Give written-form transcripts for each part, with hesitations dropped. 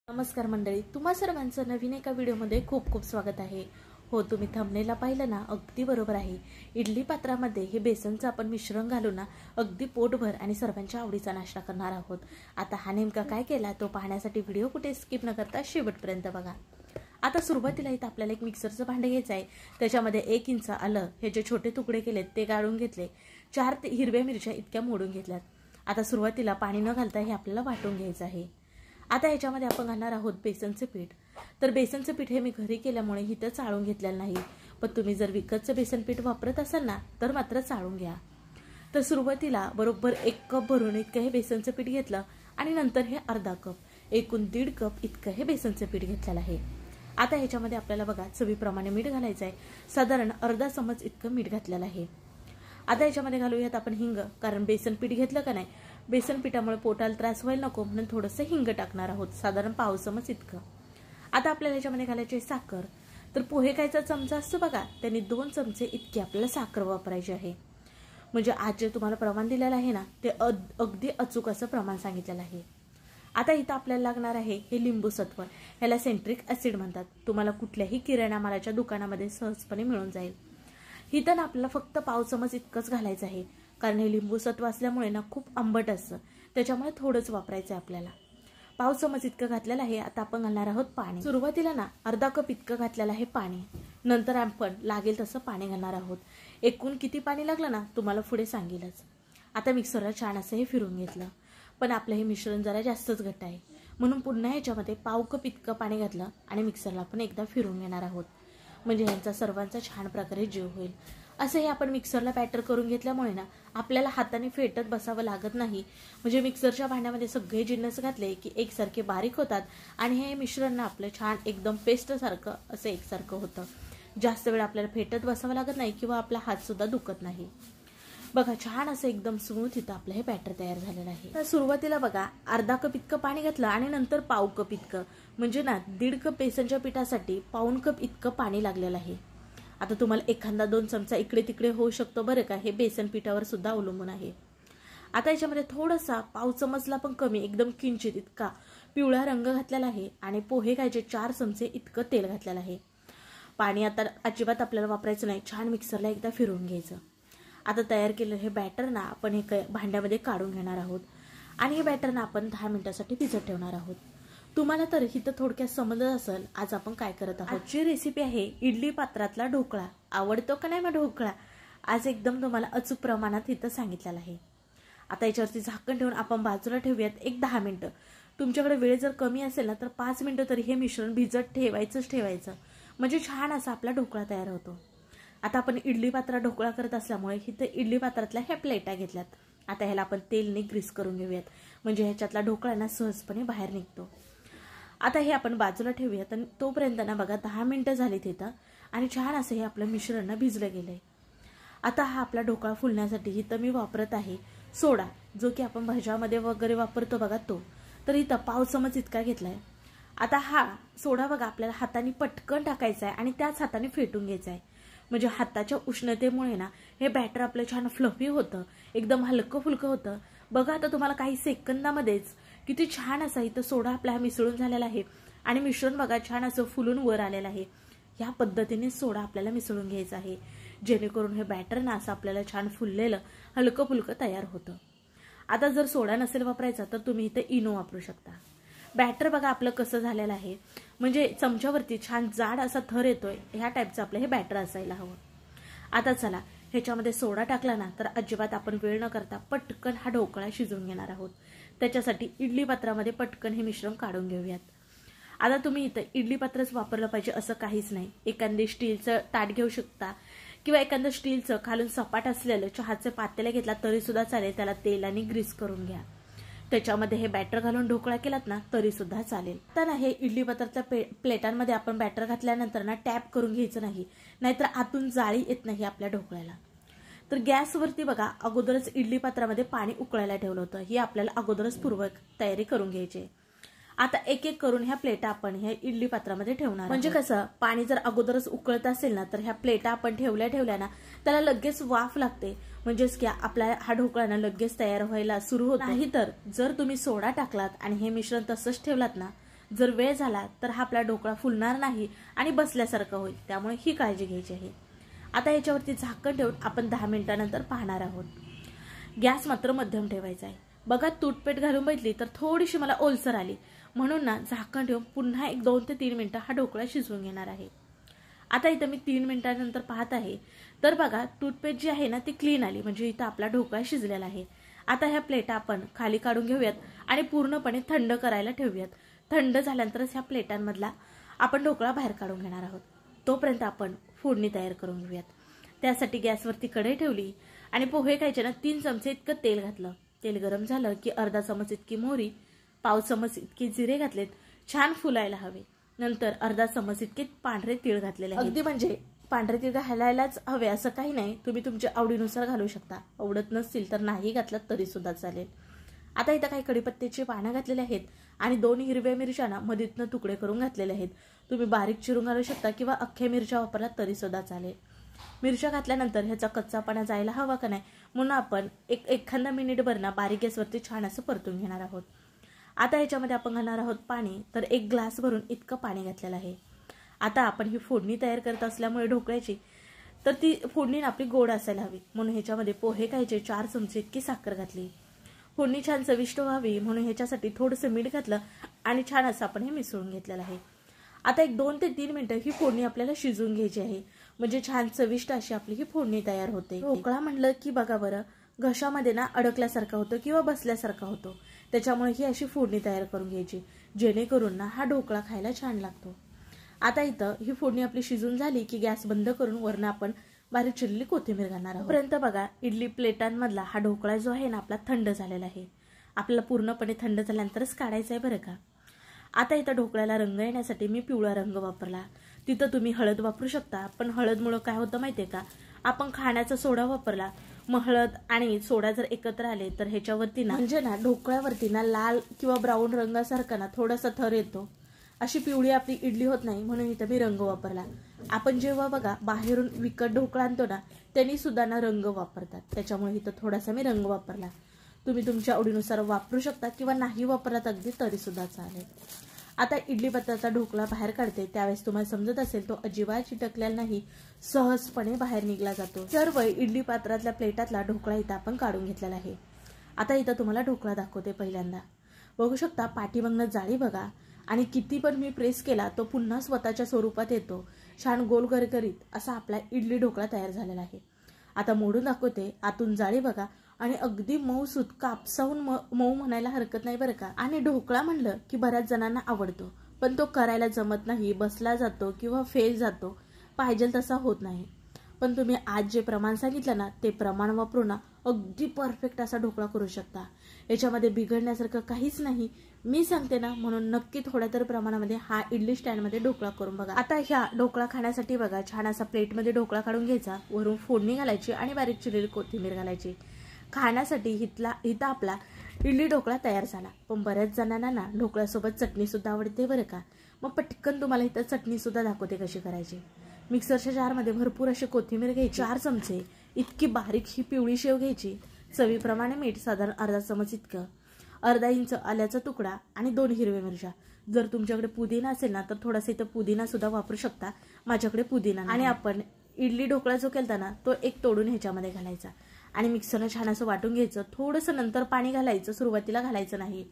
नमस्कार मंडळी, तुम्हा सर्वांचं नवीन एका व्हिडिओमध्ये खूप खूप स्वागत आहे। हो, तुम्ही थंबनेलला पाहिलं ना, अगदी बरोबर आहे। इडली पात्रामध्ये हे बेसनचं आपण मिश्रण घालून ना अगदी पोटभर आणि सर्वांच्या आवडीचा नाश्ता करणार आहोत। आता हा नेमका काय केला तो पाहण्यासाठी व्हिडिओ कुठे स्किप न करता शेवटपर्यंत बघा। आता सुरुवातीला इथं आपल्याला एक मिक्सरचं भांडे घ्यायचं आहे। त्याच्यामध्ये 1 इंच आलं हे जे छोटे तुकडे केलेत ते गाळून घेतले, 4 हिरव्या मिरच्या इतक्या मोडून घेतल्यात। आता सुरुवातीला पाणी न घालता हे आपल्याला वाटून घ्यायचं आहे। आता ह्याच्यामध्ये आपण घालणार आहोत बेसनचे पीठ। तर बेसनचे पीठ हे मी घरी केल्यामुळे इथं चाळून घेतलेलं नाही, पण तुम्ही जर विकतचं बेसन पीठ वापरत असाल ना तर मात्र चाळून घ्या। तर सुरुवातीला बरोबर 1 कप भरून इतकं हे बेसनचं पीठ घेतलं आणि नंतर हे अर्धा कप, एकूण 1.5 कप इतकं हे बेसनचं पीठ घेतलेलं आहे। आता ह्याच्यामध्ये आपल्याला बघा चवीप्रमाणे मीठ घालायचं आहे, साधारण अर्धा चमच इतकं मीठ घातलेलं आहे। आता याच्यामध्ये घालूयात आपण हिंग, कारण बेसन पीठ घेतलं का नाही, बेसन पिठामुळे पोटाला त्रास व्हायला नको म्हणून थोडंसं हिंग टाकणार आहोत, साधारण पाव चमच इतकं। आता आपल्याला याच्यामध्ये घालायची साखर। तर पोहे खायचा चमचा असतो बघा, त्यांनी 2 चमचे इतकी आपल्याला साखर वापरायची आहे। म्हणजे आज जे तुम्हाला प्रमाण दिलेलं आहे ना ते अगदी अचूक असं प्रमाण सांगितलेलं आहे। आता इथं आपल्याला लागणार आहे हे लिंबू सत्व, ह्याला सेंट्रिक ऍसिड म्हणतात। तुम्हाला कुठल्याही किराणा मालाच्या दुकानामध्ये सहजपणे मिळून जाईल। इथं आपल्याला फक्त पाव चमच इतकंच घालायचं आहे, कारण हे लिंबू सत्व असल्यामुळे ना खूप आंबट असतं, त्याच्यामुळे थोडंच वापरायचं आहे आपल्याला। पाव चमच इतकं घातलेलं आहे। आता आपण घालणार आहोत पाणी। सुरुवातीला ना अर्धा कप इतकं घातलेलं आहे पाणी, नंतर आपण लागेल तसं पाणी घालणार आहोत। एकूण किती पाणी लागलं ना तुम्हाला पुढे सांगेलच। आता मिक्सरला छान असं हे फिरून घेतलं, पण आपलं हे मिश्रण जरा जास्तच घट्ट आहे म्हणून पुन्हा ह्याच्यामध्ये पाव कप इतकं पाणी घातलं आणि मिक्सरला आपण एकदा फिरून घेणार आहोत, म्हणजे यांचा सर्वांचा छान प्रकारे जीव होईल। असं हे आपण मिक्सरला बॅटर करून घेतल्यामुळे ना आपल्याला हाताने फेटत बसावं लागत नाही, म्हणजे मिक्सरच्या भांड्यामध्ये सगळे जिन्नस घातले की एकसारखे बारीक होतात आणि हे मिश्रण ना आपलं छान एकदम पेस्ट सारखं असं एकसारखं होतं। जास्त वेळ आपल्याला फेटत बसावं लागत नाही किंवा आपला हात सुद्धा दुखत नाही। बघा छान असं एकदम स्मूथ इथं आपलं हे बॅटर तयार झालेलं आहे। तर सुरुवातीला बघा अर्धा कप इतकं पाणी घातलं आणि नंतर पाव कप इतकं, म्हणजे ना 1.5 कप बेसनच्या पिठासाठी पाऊण कप इतकं पाणी लागलेलं आहे। आता तुम्हाला एखादा 2 चमचा इकडे तिकडे होऊ शकतो बरं का, हे बेसन पिठावर सुद्धा अवलंबून आहे। आता याच्यामध्ये थोडासा पाव चमचला पण कमी एकदम किंचित इतका पिवळा रंग घातलेला आहे आणि पोहे खायचे 4 चमचे इतकं तेल घातलेलं आहे। पाणी आता अजिबात आपल्याला वापरायचं नाही, छान मिक्सरला एकदा फिरवून घ्यायचं। आता तयार केलेलं हे बॅटर ना आपण हे भांड्यामध्ये काढून घेणार आहोत आणि हे बॅटर ना आपण 10 मिनिटांसाठी भिजत ठेवणार आहोत। तुम्हाला तर इथं थोडक्यात समजत असेल आज आपण काय करत आहोत। आजची रेसिपी आहे इडली पात्रातला ढोकळा। आवडतो का नाही मग ढोकळा? आज एकदम तुम्हाला अचूक प्रमाणात इथं सांगितलेलं आहे। आता याच्यावरती झाकण ठेवून आपण बाजूला ठेवूयात एक 10 मिनिटं। तुमच्याकडे वेळ जर कमी असेल ना तर 5 मिनिटं तरी हे मिश्रण भिजत ठेवायचं, म्हणजे छान असा आपला ढोकळा तयार होतो। आता आपण इडली पात्रात ढोकळा करत असल्यामुळे इथं इडली पात्रातल्या ह्या प्लेटा घेतल्यात। आता ह्याला आपण तेलने ग्रीस करून घेऊयात, म्हणजे ह्याच्यातला ढोकळा ना सहजपणे बाहेर निघतो। आता हे आपण बाजूला ठेवूयात आणि तोपर्यंत ना बघा 10 मिनिटं झालीत इथं आणि छान असं हे आपलं मिश्रण ना भिजलं गेलंय। आता हा आपला ढोकळा फुलण्यासाठी इथं मी वापरत आहे सोडा, जो की आपण भाज्यामध्ये वगैरे वापरतो बघा तो। तर इथं पाव चमच इतका घेतलाय। आता हा सोडा बघा आपल्याला हाताने पटकन टाकायचा आहे आणि त्याच हाताने फेटून घ्यायचा आहे, म्हणजे हाताच्या उष्णतेमुळे ना हे बॅटर आपलं छान फ्लफी होतं, एकदम हलकं फुलकं होतं। बघा आता तुम्हाला काही सेकंदामध्येच किती छान असा इथं सोडा आपला मिसळून झालेला आहे आणि मिश्रण बघा छान असं फुलून वर आलेलं आहे। ह्या पद्धतीने सोडा आपल्याला मिसळून घ्यायचा आहे, जेणेकरून हे बॅटर ना असं आपल्याला छान फुललेलं हलकं फुलकं तयार होतं। आता जर सोडा नसेल वापरायचा तर तुम्ही इथं इनो वापरू शकता। बॅटर बघा आपलं कसं झालेलं आहे, म्हणजे चमच्यावरती छान जाड असा थर येतोय, ह्या टाईपचं आपलं हे बॅटर असायला हवं। आता चला ह्याच्यामध्ये सोडा टाकला ना तर अजिबात आपण वेळ न करता पटकन हा ढोकळा शिजवून घेणार आहोत। त्याच्यासाठी इडली पात्रामध्ये पटकन हे मिश्रण काढून घेऊयात। आता तुम्ही इथं इडली पात्रच वापरलं पाहिजे असं काहीच नाही, एखादे स्टीलचं ताट घेऊ शकता किंवा एखादं स्टीलचं खालून सपाट असलेलं चहाचे पातेलं घेतला तरी सुद्धा चालेल, त्याला तेलाने ग्रीस करून घ्या, त्याच्यामध्ये हे बॅटर घालून ढोकळा केलात ना तरी सुद्धा चालेल। तर ना हे इडली पात्राच्या प्लेटांमध्ये आपण बॅटर घातल्यानंतर ना टॅप करून घ्यायचं नाही, नाहीतर आतून जाळी येत नाही आपल्या ढोकळ्याला। तर गॅसवरती बघा अगोदरच इडली पात्रामध्ये पाणी उकळायला ठेवलं होतं, ही आपल्याला अगोदरच पूर्व तयारी करून घ्यायची। आता एक एक करून ह्या प्लेटा आपण ह्या इडली पात्रामध्ये ठेवणार, म्हणजे कसं पाणी जर अगोदरच उकळत असेल ना तर ह्या प्लेटा आपण ठेवल्या ना त्याला लगेच वाफ लागते, म्हणजेच की आपला हा ढोकळा ना लगेच तयार व्हायला सुरू होत नाही। तर जर तुम्ही सोडा टाकलात आणि हे मिश्रण तसंच ठेवलात ना जर वेळ झाला तर हा आपला ढोकळा फुलणार नाही आणि बसल्यासारखं होईल, त्यामुळे ही काळजी घ्यायची आहे। आता याच्यावरती झाकण ठेवून आपण 10 मिनिटांनंतर पाहणार आहोत। गॅस मात्र मध्यम ठेवायचा आहे। बघा तूटपेट घालून बघितली तर थोडीशी मला ओलसर आली, म्हणून ना झाकण ठेवून पुन्हा 2 ते 3 मिनिटं हा ढोकळा शिजवून घेणार आहे। आता इथं मी 3 मिनिटांनंतर पाहत आहे तर बघा तूटपेट जी आहे ना ती क्लीन आली, म्हणजे इथं आपला ढोकळा शिजलेला आहे। आता ह्या प्लेटा आपण खाली काढून घेऊयात आणि पूर्णपणे थंड करायला ठेवूयात। थंड झाल्यानंतरच ह्या प्लेटांमधला आपण ढोकळा बाहेर काढून घेणार आहोत। तोपर्यंत आपण फोडणी तयार करून घेऊयात। त्यासाठी गॅसवरती कढई ठेवली आणि पोहे खायचे ना 3 चमचे इतकं तेल घातलं। तेल गरम झालं की अर्धा चमच इतकी मोहरी, पाव चमच इतके जिरे घातलेत, छान फुलायला हवे। नंतर अर्धा चमच इतके पांढरे तीळ घातलेले आहेत। अगदी म्हणजे पांढरे तीळ घालायलाच हवे असं काही नाही, तुम्ही तुमच्या आवडीनुसार घालू शकता। आवडत नसतील तर नाही घातलं तरी सुद्धा चालेल। आता इथं काही कढीपत्त्याची पानं घातलेले आहेत आणि 2 हिरव्या मिरच्या मधीतनं तुकडे करून घातलेले आहेत। तुम्ही बारीक चिरून घालू शकता किंवा अख्ख्या मिरच्या वापरला तरी सुद्धा चालेल। मिरच्या घातल्यानंतर ह्याचा कच्चापणा जायला हवा का नाही म्हणून आपण एखादा मिनिटभर ना बारीक गॅसवरती छान असं परतून घेणार आहोत। आता ह्याच्यामध्ये आपण घालणार आहोत पाणी, तर 1 ग्लास भरून इतकं पाणी घातलेलं आहे। आता आपण ही फोडणी तयार करत असल्यामुळे ढोकळ्याची तर ती फोडणी आपली गोड असायला हवी, म्हणून ह्याच्यामध्ये पोहे खायचे 4 चमचे इतकी साखर घातली। फोडणी छान चविष्ट व्हावी म्हणून ह्याच्यासाठी थोडंसं मीठ घातलं आणि छान असं आपण हे मिसळून घेतलेलं आहे। आता 2 ते 3 मिनिटं ही फोडणी आपल्याला शिजवून घ्यायची आहे, म्हणजे छान चविष्ट अशी आपली ही फोडणी तयार होते। ढोकळा म्हणलं की बघा बरं घशामध्ये ना अडकल्यासारखा होतो किंवा बसल्यासारखा होतो, त्याच्यामुळे ही अशी फोडणी तयार करून घ्यायची, जेणेकरून ना हा ढोकळा खायला छान लागतो। आता इथं ही फोडणी आपली शिजून झाली की गॅस बंद करून वरून आपण बारीक चिरलेली कोथिंबीर घालणार आहोत। पर्यंत बघा इडली प्लेटांमधला हा ढोकळा जो आहे ना आपला थंड झालेला आहे। आपल्याला पूर्णपणे थंड झाल्यानंतरच काढायचा आहे बरं का। आता इथं ढोकळ्याला रंग येण्यासाठी मी पिवळा रंग वापरला, तिथं तुम्ही हळद वापरू शकता, पण हळदमुळे काय होतं माहितीये का, आपण खाण्याचा सोडा वापरला, मग हळद आणि सोडा जर एकत्र आले तर ह्याच्यावरती ना म्हणजे ना ढोकळ्यावरती ना लाल किंवा ब्राऊन रंगासारखा ना थोडासा थर येतो, अशी पिवळी आपली इडली होत नाही, म्हणून इथं मी रंग वापरला। आपण जेव्हा बघा बाहेरून विकत ढोकळा आणतो ना त्यांनी सुद्धा ना रंग वापरतात, त्याच्यामुळे इथं थोडासा मी रंग वापरला। तुम्ही तुमच्या आवडीनुसार वापरू शकता किंवा नाही वापरत अगदी तरी सुद्धा चालेल। आता इडली पात्राचा ढोकळा बाहेर काढते त्यावेळेस तुम्हाला समजत असेल तो अजिबात चिटकलेला नाही, सहजपणे बाहेर निघला जातो। सर्व इडली पात्रातल्या प्लेटातला ढोकळा इथं आपण काढून घेतलेला आहे। आता इथं तुम्हाला ढोकळा दाखवते। पहिल्यांदा बघू शकता पाठीमागनं जाळी बघा, आणि किती पण मी प्रेस केला तो पुन्हा स्वतःच्या स्वरूपात येतो, छान गोल गरगरीत असा आपला इडली ढोकळा तयार झालेला आहे। आता मोडून दाखवते, आतून जाळी बघा आणि अगदी मऊसूत, कापसाहून मऊ म्हणायला हरकत नाही बरं का। आणि ढोकळा म्हणलं की बऱ्याच जणांना आवडतो, पण तो करायला जमत नाही, बसला जातो किंवा फेल जातो, पाहिजे तसा होत नाही। पण तुम्ही आज जे प्रमाण सांगितलं ना ते प्रमाण वापरून ना अगदी परफेक्ट असा ढोकळा करू शकता। याच्यामध्ये बिघडण्यासारखं काहीच नाही, मी सांगते ना, म्हणून नक्की थोड्या तर प्रमाणामध्ये हा इडली स्टँडमध्ये ढोकळा करून बघा। आता ह्या ढोकळा खाण्यासाठी बघा छान असा प्लेटमध्ये ढोकळा काढून घ्यायचा, वरून फोडणी घालायची आणि बारीक चिरलेली कोथिंबीर घालायची। खाण्यासाठी इथं आपला इडली ढोकळा तयार झाला। पण बऱ्याच जणांना ना ढोकळ्यासोबत चटणी सुद्धा आवडते बरं का, मग पटकन तुम्हाला इथं चटणी सुद्धा दाखवते कशी करायची। मिक्सरच्या जारमध्ये भरपूर अशी कोथिंबीर घ्यायची, 4 चमचे इतकी बारीक ही पिवळी शेव घ्यायची, चवीप्रमाणे मीठ साधारण अर्धा चमच इतकं, अर्धा इंच आल्याचा तुकडा आणि 2 हिरव्या मिरच्या। जर तुमच्याकडे पुदिना असेल ना तर थोडासा इथं पुदिना सुद्धा वापरू शकता, माझ्याकडे पुदिना नाही। आणि आपण इडली ढोकळा जो केलता ना तो एक तोडून ह्याच्यामध्ये घालायचा आणि मिक्सरला छान असं वाटून घ्यायचं। थोडंसं नंतर पाणी घालायचं, सुरुवातीला घालायचं नाही।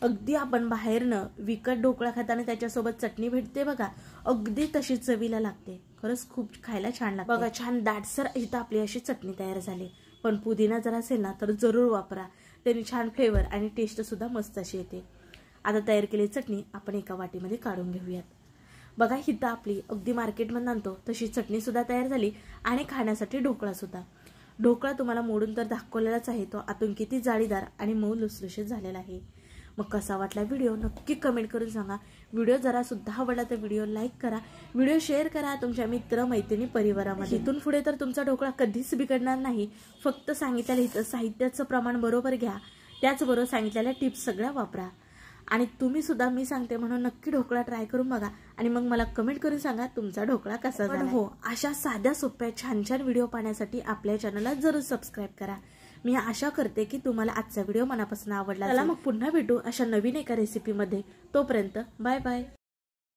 अगदी आपण बाहेरनं विकत ढोकळा खाताना त्याच्यासोबत चटणी भेटते बघा, अगदी तशी चवीला लागते, खरंच खूप खायला छान लागते बघा। छान दाटसर इथं आपली अशी चटणी तयार झाली, पण पुदिना जर असेल ना तर जरूर वापरा, त्याने छान फ्लेवर आणि टेस्ट सुद्धा मस्त अशी येते। आता तयार केलेली चटणी आपण एका वाटीमध्ये काढून घेऊयात। बघा हिथं आपली अगदी मार्केटमध्ये आणतो तशी चटणी सुद्धा तयार झाली आणि खाण्यासाठी ढोकळा सुद्धा। ढोकळा तुम्हाला मोडून तर दाखवलेलाच आहे, तो आतून किती जाळीदार आणि मऊ लुसलुशीत झालेला आहे। मग कसा वाटला व्हिडिओ नक्की कमेंट करून सांगा। व्हिडिओ जरा सुद्धा आवडला तर व्हिडिओ लाईक करा, व्हिडिओ शेअर करा तुमच्या मित्र मैत्रिणी परिवारामध्ये। इथून पुढे तर तुमचा ढोकळा कधीच बिघडणार नाही, फक्त सांगितलेलं इथं साहित्याचं प्रमाण बरोबर घ्या, त्याचबरोबर सांगितलेल्या टिप्स सगळ्या वापरा, आणि तुम्ही सुद्धा मी सांगते म्हणून नक्की ढोकळा ट्राय करून बघा आणि मग मला कमेंट करून सांगा तुमचा ढोकळा कसा झाला। हो, अशा साध्या सोप्या छान छान व्हिडिओ पाहण्यासाठी आपल्या चॅनलला जरूर सबस्क्राईब करा। मी आशा करते की तुम्हाला आजचा व्हिडिओ मनापासून आवडला. चला मग पुन्हा भेटू अशा नवीन एका रेसिपीमध्ये. तोपर्यंत बाय बाय.